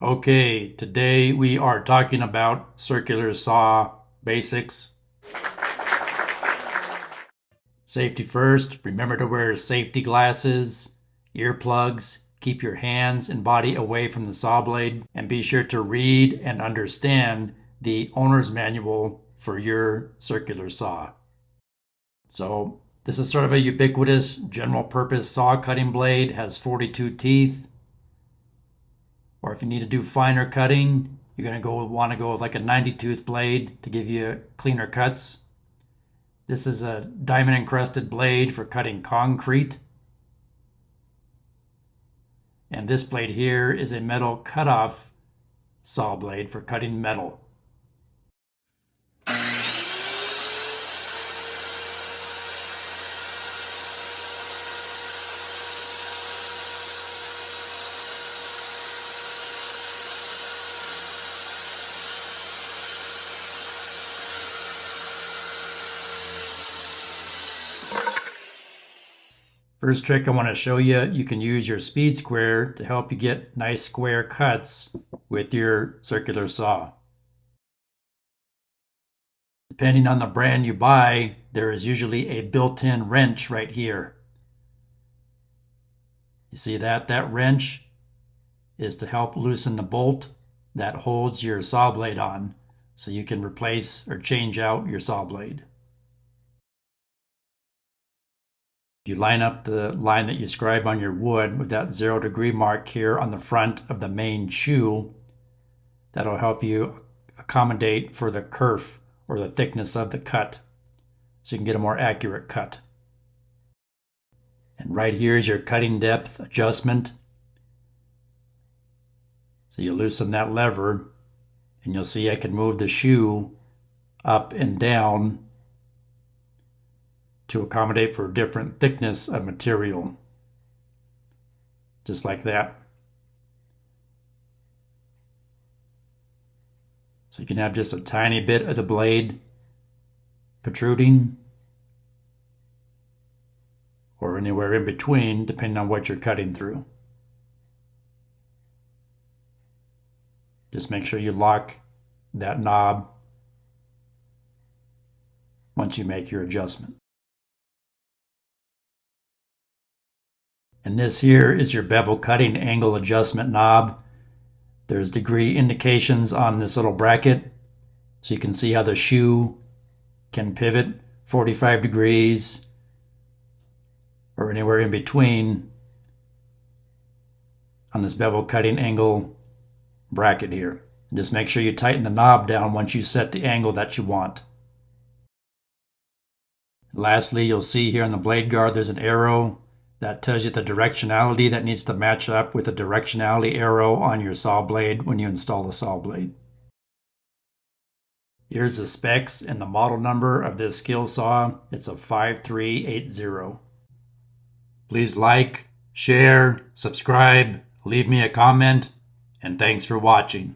Okay, today we are talking about circular saw basics. Safety first, remember to wear safety glasses, earplugs, keep your hands and body away from the saw blade, and be sure to read and understand the owner's manual for your circular saw. So this is sort of a ubiquitous general purpose saw cutting blade, has 42 teeth. Or if you need to do finer cutting, you're going to want to go with like a 90 tooth blade to give you cleaner cuts. This is a diamond encrusted blade for cutting concrete. And this blade here is a metal cutoff saw blade for cutting metal. First trick I want to show you, you can use your speed square to help you get nice square cuts with your circular saw. Depending on the brand you buy, there is usually a built-in wrench right here. You see that? That wrench is to help loosen the bolt that holds your saw blade on so you can replace or change out your saw blade. You line up the line that you scribe on your wood with that 0 degree mark here on the front of the main shoe. That'll help you accommodate for the kerf or the thickness of the cut so you can get a more accurate cut. And right here is your cutting depth adjustment. So you loosen that lever and you'll see I can move the shoe up and down to accommodate for different thickness of material. Just like that. So you can have just a tiny bit of the blade protruding or anywhere in between, depending on what you're cutting through. Just make sure you lock that knob once you make your adjustment. And this here is your bevel cutting angle adjustment knob. There's degree indications on this little bracket, so you can see how the shoe can pivot 45 degrees or anywhere in between on this bevel cutting angle bracket here. And just make sure you tighten the knob down once you set the angle that you want. Lastly, you'll see here on the blade guard there's an arrow that tells you the directionality that needs to match up with the directionality arrow on your saw blade when you install the saw blade. Here's the specs and the model number of this skill saw. It's a 5380. Please like, share, subscribe, leave me a comment, and thanks for watching.